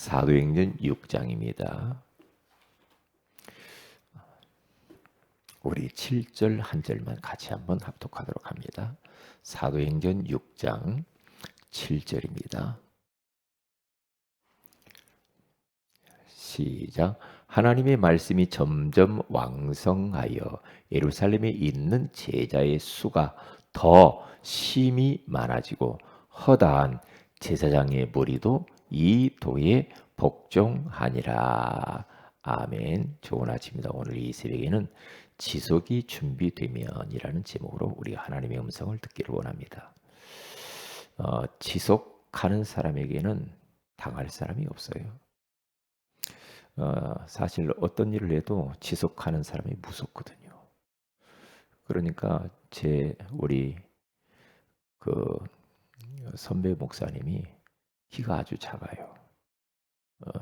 사도행전 6장입니다. 우리 7절 한 절만 같이 한번 합독하도록 합니다. 사도행전 6장 7절입니다. 시작. 하나님의 말씀이 점점 왕성하여 예루살렘에 있는 제자의 수가 더 심히 많아지고 허다한 제사장의 무리도 이 도에 복종하니라. 아멘. 좋은 아침입니다. 오늘 이 새벽에는 지속이 준비되면이라는 제목으로 우리가 하나님의 음성을 듣기를 원합니다. 지속하는 사람에게는 당할 사람이 없어요. 사실 어떤 일을 해도 지속하는 사람이 무섭거든요. 그러니까 우리 그 선배 목사님이 키가 아주 작아요.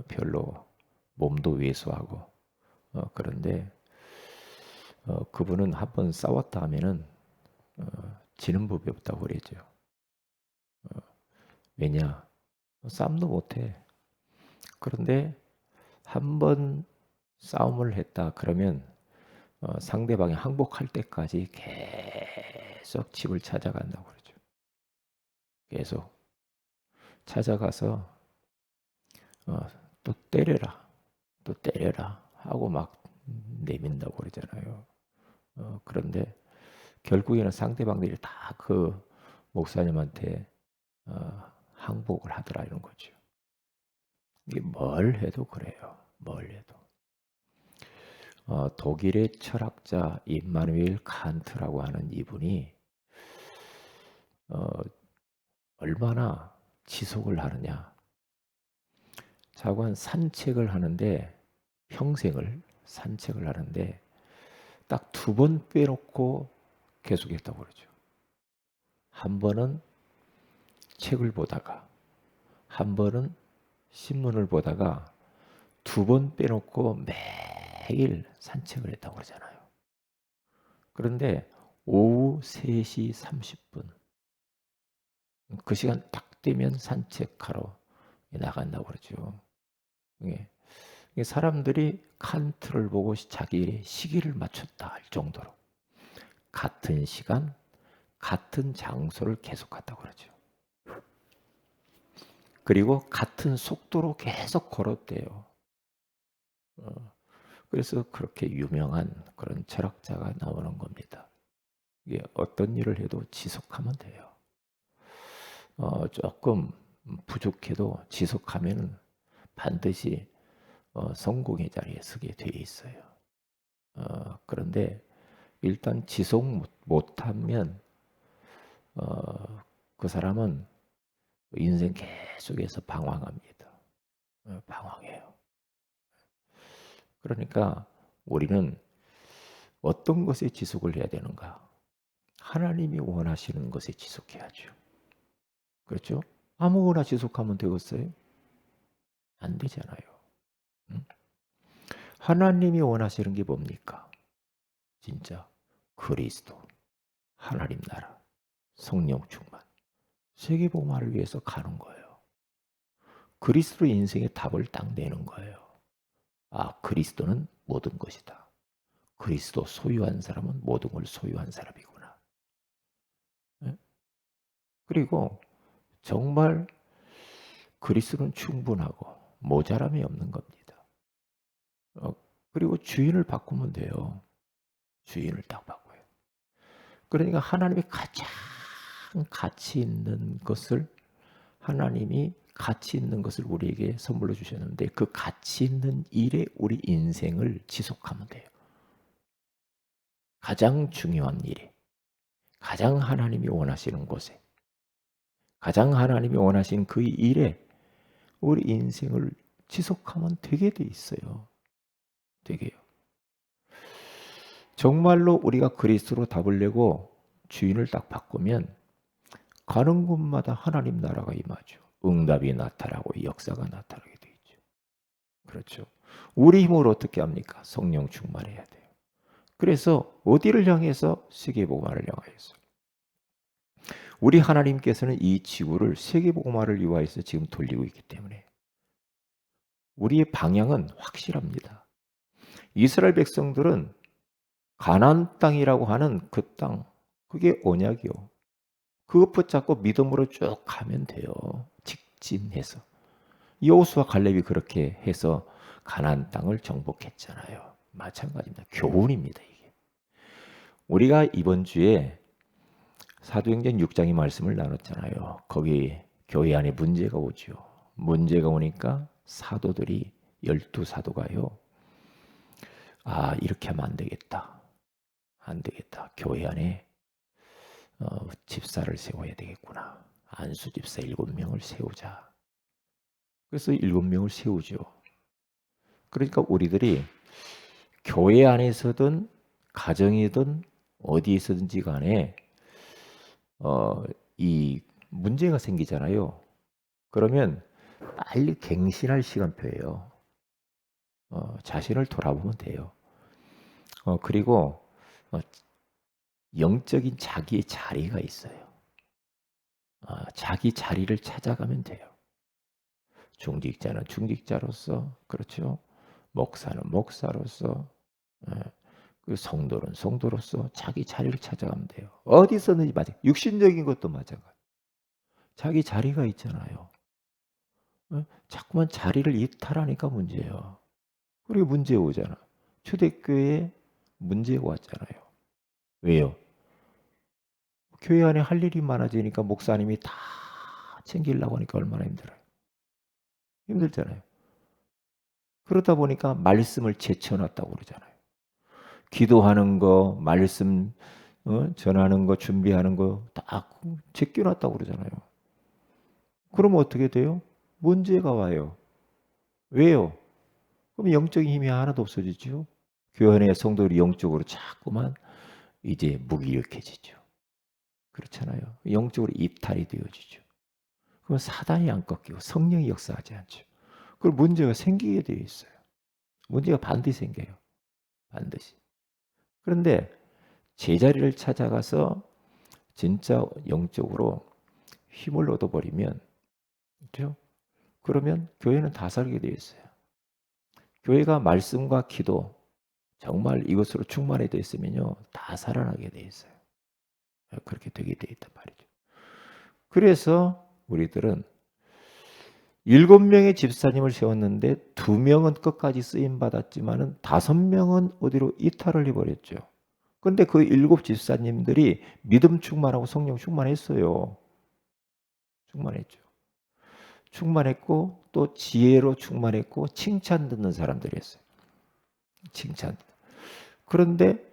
별로 몸도 왜소하고 그런데 그분은 한번 싸웠다 하면은 지는 법이 없다고 그랬죠. 왜냐? 싸움도 못해. 그런데 한번 싸움을 했다 그러면 상대방이 항복할 때까지 계속 집을 찾아간다고 그러죠. 계속 찾아가서 또 때려라 하고 막 내민다고 그러잖아요. 그런데 결국에는 상대방들이 다 그 목사님한테 항복을 하더라 이런 거죠. 이게 뭘 해도 그래요. 뭘 해도. 독일의 철학자 임마누엘 칸트라고 하는 이분이 얼마나 지속을 하느냐. 자관 산책을 하는데 평생을 산책을 하는데 딱 2번 빼놓고 계속했다고 그러죠. 한 번은 책을 보다가 한 번은 신문을 보다가 2번 빼놓고 매일 산책을 했다고 그러잖아요. 그런데 오후 3시 30분 그 시간 딱 되면 산책하러 나간다고 그러죠. 사람들이 칸트를 보고 자기의 시기를 맞췄다 할 정도로 같은 시간, 같은 장소를 계속 갔다고 그러죠. 그리고 같은 속도로 계속 걸었대요. 그래서 그렇게 유명한 그런 철학자가 나오는 겁니다. 이게 어떤 일을 해도 지속하면 돼요. 조금 부족해도 지속하면 반드시 성공의 자리에 서게 되어 있어요. 그런데 일단 지속 못하면 그 사람은 인생 계속해서 방황합니다. 방황해요. 그러니까 우리는 어떤 것에 지속을 해야 되는가? 하나님이 원하시는 것에 지속해야죠. 그렇죠? 아무거나 지속하면 되겠어요? 안 되잖아요. 응? 하나님이 원하시는 게 뭡니까? 진짜 그리스도, 하나님 나라, 성령 충만, 세계복음화를 위해서 가는 거예요. 그리스도 인생의 답을 딱 내는 거예요. 그리스도는 모든 것이다. 그리스도 소유한 사람은 모든 걸 소유한 사람이구나. 네? 그리고 정말 그리스도는 충분하고 모자람이 없는 겁니다. 그리고 주인을 바꾸면 돼요. 주인을 딱 바꿔요. 그러니까 하나님이 가장 가치 있는 것을 하나님이 가치 있는 것을 우리에게 선물로 주셨는데 그 가치 있는 일에 우리 인생을 지속하면 돼요. 가장 중요한 일에, 가장 하나님이 원하시는 곳에, 가장 하나님이 원하시는 그 일에 우리 인생을 지속하면 되게 돼 있어요. 되게요. 정말로 우리가 그리스도로 답을 내고 주인을 딱 바꾸면 가는 곳마다 하나님 나라가 임하죠. 응답이 나타나고 역사가 나타나게 돼 있죠. 그렇죠. 우리 힘으로 어떻게 합니까? 성령 충만해야 돼요. 그래서 어디를 향해서? 세계복음화를 향하여서. 우리 하나님께서는 이 지구를 세계복음화를 위하여서 지금 돌리고 있기 때문에 우리의 방향은 확실합니다. 이스라엘 백성들은 가나안 땅이라고 하는 그 땅, 그게 언약이요. 그것 붙잡고 믿음으로 쭉 가면 돼요. 직진해서. 여호수아 갈렙이 그렇게 해서 가나안 땅을 정복했잖아요. 마찬가지입니다. 교훈입니다, 이게. 우리가 이번 주에 사도행전 6장의 말씀을 나눴잖아요. 거기 교회 안에 문제가 오죠. 문제가 오니까 사도들이 12사도가요. 아, 이렇게 하면 안 되겠다. 안 되겠다. 교회 안에 집사를 세워야 되겠구나. 안수 집사 7명을 세우자. 그래서 7명을 세우죠. 그러니까 우리들이 교회 안에서든 가정이든 어디에서든지 간에 이 문제가 생기잖아요. 그러면 빨리 갱신할 시간표예요. 자신을 돌아보면 돼요. 그리고 영적인 자기의 자리가 있어요. 자기 자리를 찾아가면 돼요. 중직자는 중직자로서, 그렇죠. 목사는 목사로서, 그 성도는 성도로서 자기 자리를 찾아가면 돼요. 어디서든지 마찬가지. 육신적인 것도 마찬가지. 자기 자리가 있잖아요. 자꾸만 자리를 이탈하니까 문제예요. 그리고 문제 오잖아. 초대교회에 문제가 왔잖아요. 왜요? 교회 안에 할 일이 많아지니까 목사님이 다 챙기려고 하니까 얼마나 힘들어요. 힘들잖아요. 그러다 보니까 말씀을 제쳐놨다고 그러잖아요. 기도하는 거, 말씀 전하는 거, 준비하는 거 다 제껴놨다고 그러잖아요. 그러면 어떻게 돼요? 문제가 와요. 왜요? 그럼 영적인 힘이 하나도 없어지죠. 교회 안의 성도들이 영적으로 자꾸만 이제 무기력해지죠. 그렇잖아요. 영적으로 이탈이 되어지죠. 그럼 사단이 안 꺾이고 성령이 역사하지 않죠. 그럼 문제가 생기게 되어 있어요. 문제가 반드시 생겨요. 반드시. 그런데 제자리를 찾아가서 진짜 영적으로 힘을 얻어버리면, 그렇죠? 그러면 교회는 다 살게 되어 있어요. 교회가 말씀과 기도, 정말 이것으로 충만해 되어 있으면요, 다 살아나게 되어 있어요. 그렇게 되게 되어 있단 말이죠. 그래서 우리들은 7명의 집사님을 세웠는데 2명은 끝까지 쓰임 받았지만은 5명은 어디로 이탈을 해버렸죠. 그런데 그 7 집사님들이 믿음 충만하고 성령 충만했어요. 충만했죠. 충만했고 또 지혜로 충만했고 칭찬 듣는 사람들이었어요. 칭찬. 그런데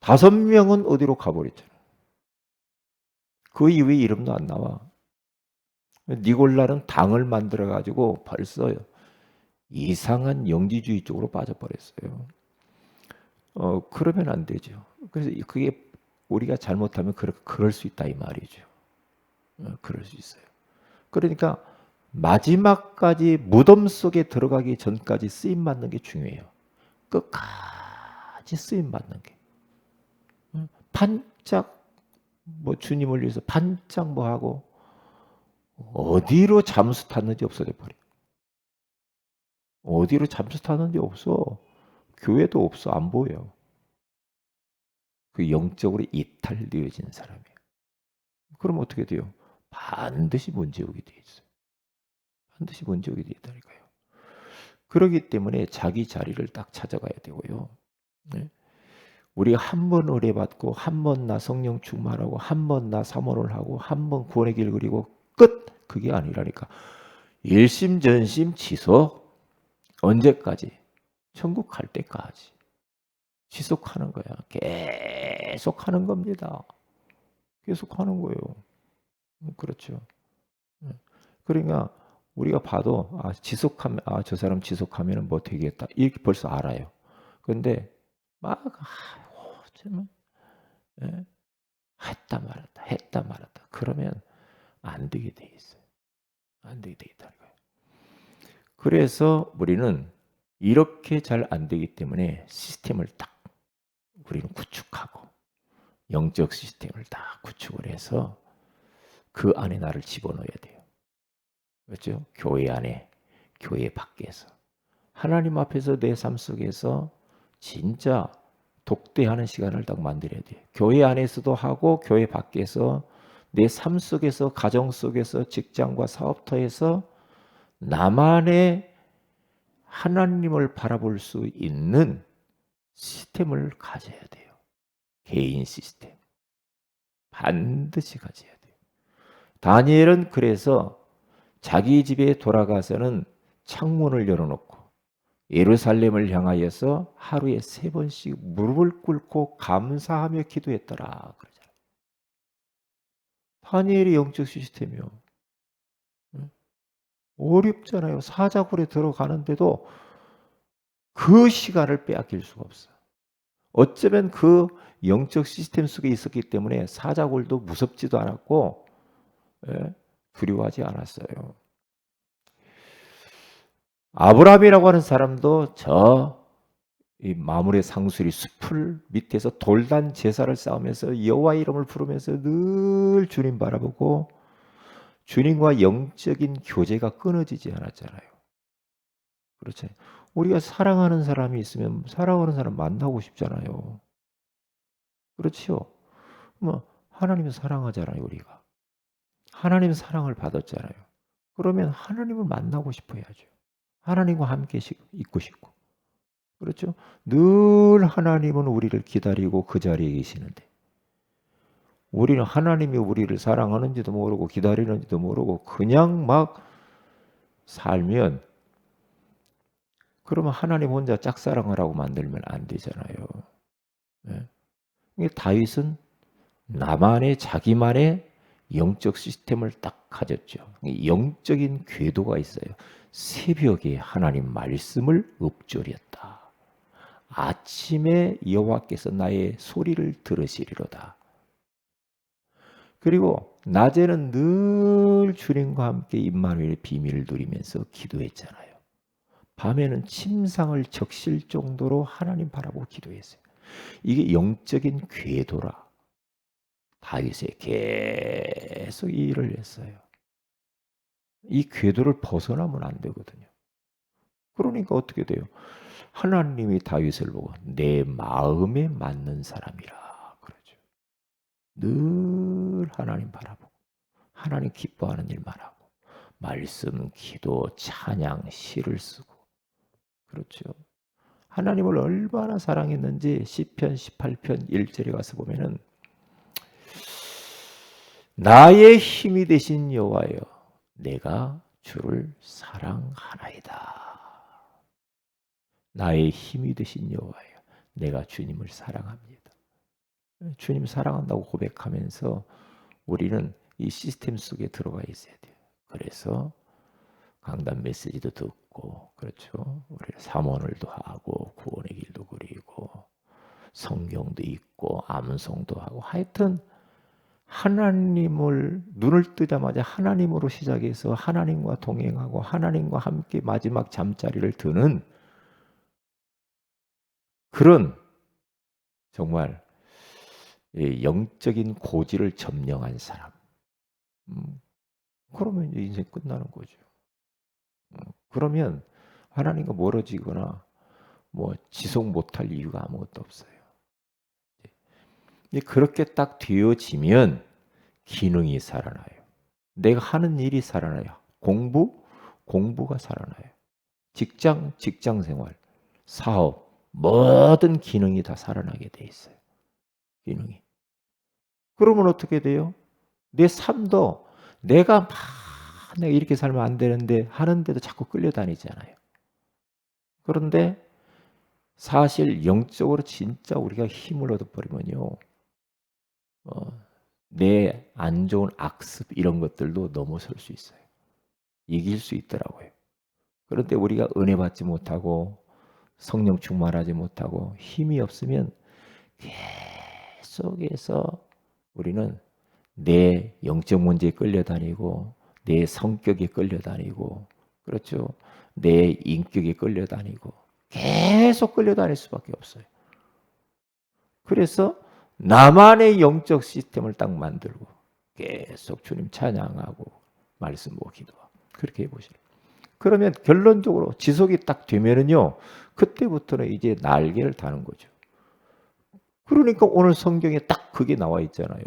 5명은 어디로 가버렸잖아요. 그 이후에 이름도 안 나와. 니골라는 당을 만들어 가지고 벌써 이상한 영지주의 쪽으로 빠져버렸어요. 그러면 안 되죠. 그래서 그게 우리가 잘못하면 그럴 수 있다 이 말이죠. 그럴 수 있어요. 그러니까 마지막까지 무덤 속에 들어가기 전까지 쓰임 받는 게 중요해요. 끝까지 쓰임 받는 게. 반짝 뭐 주님을 위해서 반짝 뭐 하고 어디로 잠수 탔는지 없어져 버려. 어디로 잠수 탔는지 없어. 교회도 없어. 안 보여. 그 영적으로 이탈되어진 사람이에요. 그럼 어떻게 돼요? 반드시 문제 오게 돼 있어요. 반드시 문제 오게 돼 있다니까요. 그렇기 때문에 자기 자리를 딱 찾아가야 되고요. 네? 우리가 한 번 의뢰 받고 한 번 나 성령 충만하고 한 번 나 사모를 하고 한 번 구원의 길 그리고 끝! 그게 아니라니까. 일심전심 지속 언제까지? 천국 갈 때까지 지속하는 거야. 계속 하는 겁니다. 계속 하는 거예요. 그렇죠. 그러니까 우리가 봐도 지속하면 저 사람 지속하면 뭐 되겠다 이렇게 벌써 알아요. 그런데 막 정말 했다 말았다 그러면 안 되게 돼 있어요. 안 되게 돼 있다는 거예요. 그래서 우리는 이렇게 잘 안 되기 때문에 시스템을 딱 우리는 구축하고 영적 시스템을 딱 구축을 해서 그 안에 나를 집어넣어야 돼요. 그렇죠? 교회 안에 교회 밖에서. 하나님 앞에서 내 삶 속에서 진짜 독대하는 시간을 딱 만들어야 돼요. 교회 안에서도 하고 교회 밖에서 내 삶 속에서 가정 속에서 직장과 사업터에서 나만의 하나님을 바라볼 수 있는 시스템을 가져야 돼요. 개인 시스템. 반드시 가져야 돼요. 다니엘은 그래서 자기 집에 돌아가서는 창문을 열어놓고 예루살렘을 향하여서 하루에 3번씩 무릎을 꿇고 감사하며 기도했더라. 그러잖아요. 다니엘의 영적 시스템이요. 어렵잖아요. 사자굴에 들어가는데도 그 시간을 빼앗길 수가 없어요. 어쩌면 그 영적 시스템 속에 있었기 때문에 사자굴도 무섭지도 않았고 두려워하지 않았어요. 아브라함이라고 하는 사람도 이 마물의 상수리 숲을 밑에서 돌단 제사를 쌓으면서 여호와 이름을 부르면서 늘 주님 바라보고 주님과 영적인 교제가 끊어지지 않았잖아요. 그렇죠. 우리가 사랑하는 사람이 있으면 사랑하는 사람 만나고 싶잖아요. 그렇죠. 뭐 하나님은 사랑하잖아요, 우리가. 하나님 사랑을 받았잖아요. 그러면 하나님을 만나고 싶어야죠. 하나님과 함께 있고 싶고. 그렇죠? 늘 하나님은 우리를 기다리고 그 자리에 계시는데 우리는 하나님이 우리를 사랑하는지도 모르고 기다리는지도 모르고 그냥 막 살면 그러면 하나님 혼자 짝사랑하라고 만들면 안 되잖아요. 네? 다윗은 나만의 자기만의 영적 시스템을 딱 가졌죠. 영적인 궤도가 있어요. 새벽에 하나님 말씀을 읊조렸다. 아침에 여호와께서 나의 소리를 들으시리로다. 그리고 낮에는 늘 주님과 함께 임마누엘의 비밀을 누리면서 기도했잖아요. 밤에는 침상을 적실 정도로 하나님 바라보고 기도했어요. 이게 영적인 궤도라. 다윗이 계속 이 일을 했어요. 이 궤도를 벗어나면 안 되거든요. 그러니까 어떻게 돼요? 하나님이 다윗을 보고 내 마음에 맞는 사람이라 그러죠. 늘 하나님 바라보고 하나님 기뻐하는 일만 하고 말씀, 기도, 찬양, 시를 쓰고 그렇죠. 하나님을 얼마나 사랑했는지 시편 18편 1절에 가서 보면은 나의 힘이 되신 여호와여 내가 주를 사랑하나이다. 나의 힘이 되신 여호와여 내가 주님을 사랑합니다. 주님 사랑한다고 고백하면서 우리는 이 시스템 속에 들어가 있어야 돼요. 그래서 강단 메시지도 듣고 그렇죠. 우리 삼원을도 하고 구원의 길도 그리고 성경도 읽고 암송도 하고 하여튼 하나님을 눈을 뜨자마자 하나님으로 시작해서 하나님과 동행하고 하나님과 함께 마지막 잠자리를 드는 그런 정말 영적인 고지를 점령한 사람. 그러면 이제 인생 끝나는 거죠. 그러면 하나님과 멀어지거나 뭐 지속 못할 이유가 아무것도 없어요. 그렇게 딱 되어지면 기능이 살아나요. 내가 하는 일이 살아나요. 공부가 살아나요. 직장 생활, 사업, 모든 기능이 다 살아나게 돼 있어요. 기능이. 그러면 어떻게 돼요? 내 삶도 내가 이렇게 살면 안 되는데 하는데도 자꾸 끌려다니잖아요. 그런데 사실 영적으로 진짜 우리가 힘을 얻어버리면요. 내 안 좋은 악습 이런 것들도 넘어설 수 있어요. 이길 수 있더라고요. 그런데 우리가 은혜 받지 못하고 성령 충만하지 못하고 힘이 없으면 계속해서 우리는 내 영적 문제에 끌려다니고 내 성격에 끌려다니고 그렇죠. 내 인격에 끌려다니고 계속 끌려다닐 수밖에 없어요. 그래서 나만의 영적 시스템을 딱 만들고 계속 주님 찬양하고 말씀 보고 기도하고 그렇게 해보시라. 그러면 결론적으로 지속이 딱 되면은요, 그때부터는 이제 날개를 다는 거죠. 그러니까 오늘 성경에 딱 그게 나와 있잖아요.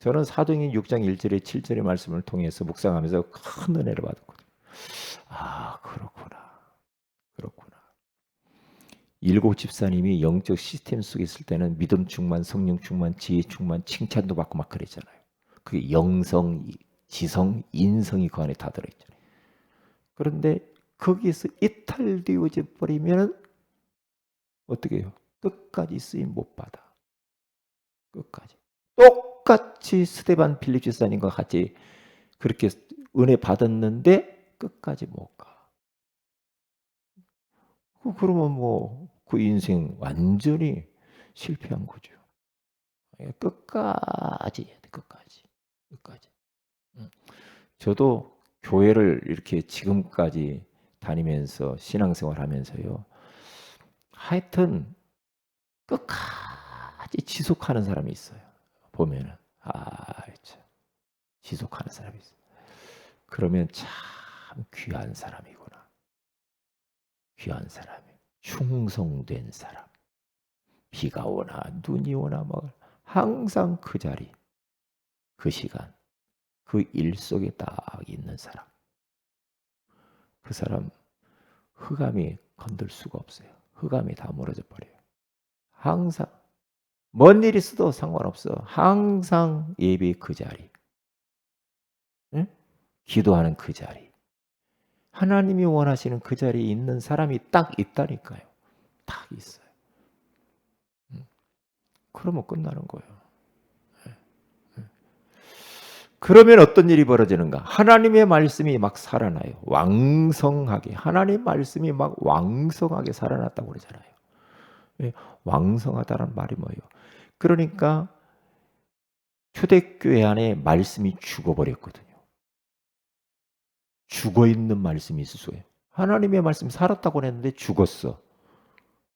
저는 사도행전 6장 1절에 7절의 말씀을 통해서 묵상하면서 큰 은혜를 받았거든요. 아, 그렇구나. 그렇구나. 일곱 집사님이 영적 시스템 속에 있을 때는 믿음 충만, 성령 충만, 지혜 충만, 칭찬도 받고 막 그랬잖아요. 그게 영성, 지성, 인성이 그 안에 다 들어있잖아요. 그런데 거기에서 이탈되어져 버리면 어떻게 해요? 끝까지 쓰임 못 받아. 끝까지. 똑같이 스데반 빌립 집사님과 같이 그렇게 은혜 받았는데 끝까지 못 가. 그러면 뭐 그 인생 완전히 실패한 거죠. 끝까지 해야 돼. 끝까지. 끝까지. 저도 교회를 이렇게 지금까지 다니면서 신앙생활 하면서요. 하여튼 끝까지 지속하는 사람이 있어요. 보면은 참 지속하는 사람이 있어요. 그러면 참 귀한 사람이구나. 귀한 사람이. 충성된 사람. 비가 오나 눈이 오나 뭐 항상 그 자리, 그 시간, 그 일 속에 딱 있는 사람. 그 사람 흑암이 건들 수가 없어요. 흑암이 다 무너져 버려요. 항상 뭔 일이 있어도 상관없어. 항상 예배 그 자리. 응? 기도하는 그 자리. 하나님이 원하시는 그 자리에 있는 사람이 딱 있다니까요. 딱 있어요. 그러면 끝나는 거예요. 그러면 어떤 일이 벌어지는가? 하나님의 말씀이 막 살아나요. 왕성하게. 하나님 말씀이 막 왕성하게 살아났다고 그러잖아요. 왕성하다는 말이 뭐예요? 그러니까 초대교회 안에 말씀이 죽어버렸거든요. 죽어있는 말씀이 있어요. 하나님의 말씀이 살았다고 했는데 죽었어.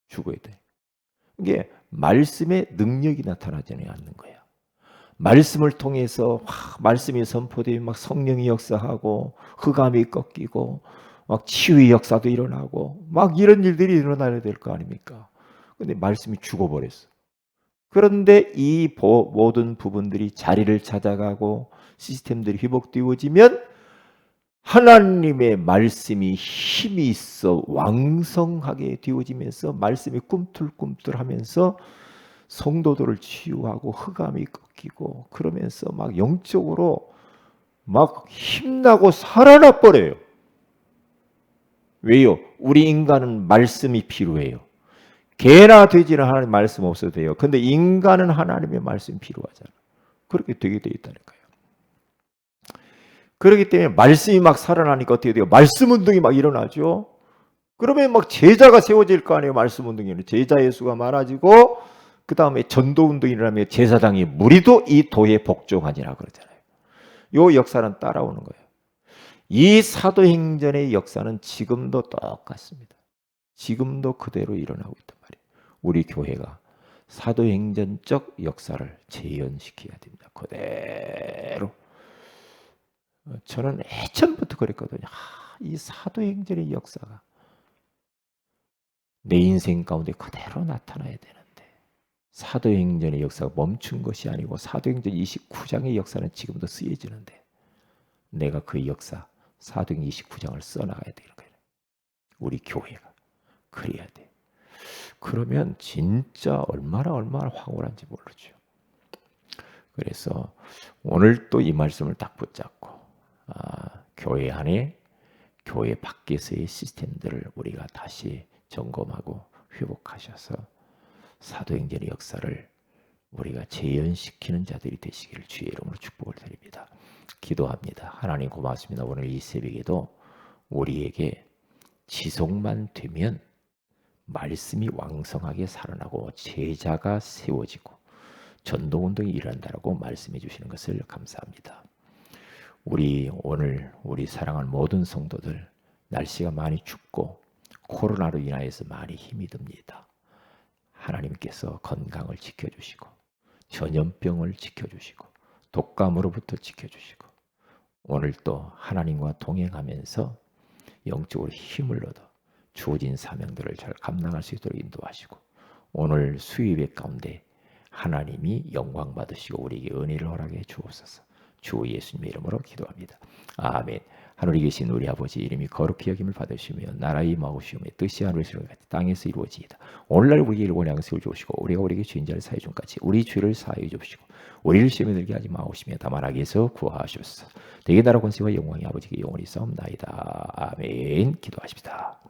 죽어야 돼. 이게 말씀의 능력이 나타나지 않는 거야. 말씀을 통해서 말씀이 선포되면 막 성령이 역사하고 흑암이 꺾이고 막 치유의 역사도 일어나고 막 이런 일들이 일어나야 될 거 아닙니까? 근데 말씀이 죽어버렸어. 그런데 이 모든 부분들이 자리를 찾아가고 시스템들이 회복되어지면 하나님의 말씀이 힘이 있어 왕성하게 되어지면서 말씀이 꿈틀꿈틀하면서 성도들을 치유하고 흑암이 꺾이고 그러면서 막 영적으로 막 힘나고 살아나 버려요. 왜요? 우리 인간은 말씀이 필요해요. 개나 돼지는 하나님 말씀 없어도 돼요. 근데 인간은 하나님의 말씀이 필요하잖아. 그렇게 되게 돼 있다니까요. 그렇기 때문에 말씀이 막 살아나니까 어떻게 돼요? 말씀 운동이 막 일어나죠. 그러면 막 제자가 세워질 거 아니에요. 말씀 운동에는 제자의 수가 많아지고 그 다음에 전도 운동이 일어나면 제사장이 무리도 이 도에 복종하니라 그러잖아요. 이 역사는 따라오는 거예요. 이 사도행전의 역사는 지금도 똑같습니다. 지금도 그대로 일어나고 있단 말이에요. 우리 교회가 사도행전적 역사를 재현시켜야 됩니다. 그대로. 저는 예전부터 그랬거든요. 이 사도행전의 역사가 내 인생 가운데 그대로 나타나야 되는데 사도행전의 역사가 멈춘 것이 아니고 사도행전 29장의 역사는 지금도 쓰여지는데 내가 그 역사 사도행전 29장을 써나가야 되는 거예요. 우리 교회가. 그래야 돼. 그러면 진짜 얼마나 황홀한지 모르죠. 그래서 오늘 또 이 말씀을 딱 붙잡고 교회 안에 교회 밖에서의 시스템들을 우리가 다시 점검하고 회복하셔서 사도행전의 역사를 우리가 재현시키는 자들이 되시기를 주의 이름으로 축복을 드립니다. 기도합니다. 하나님 고맙습니다. 오늘 이 새벽에도 우리에게 지속만 되면 말씀이 왕성하게 살아나고 제자가 세워지고 전도운동이 일어난다고 말씀해 주시는 것을 감사합니다. 오늘 사랑하는 모든 성도들 날씨가 많이 춥고 코로나로 인하여서 많이 힘이 듭니다. 하나님께서 건강을 지켜주시고 전염병을 지켜주시고 독감으로부터 지켜주시고 오늘 또 하나님과 동행하면서 영적으로 힘을 얻어 주어진 사명들을 잘 감당할 수 있도록 인도하시고 오늘 수요예배 가운데 하나님이 영광 받으시고 우리에게 은혜를 허락해 주옵소서. 주 예수님의 이름으로 기도합니다. 아멘. 하늘에 계신 우리 아버지 이름이 거룩히 여김을 받으시며 나라의 임하옵시며 뜻이 하늘에서 같이 땅에서 이루어지이다. 오늘날 우리에게 일본 양식을 주시고 우리가 우리에게 죄인자를 사해 준 같이 우리 죄를 사해 주시고 우리를 시험에 들게 하지 마옵시며 다만 악에서 구하옵소서. 대개 나라 권세와 영광이 아버지께 영원히 싸움나이다. 아멘. 기도하십시다.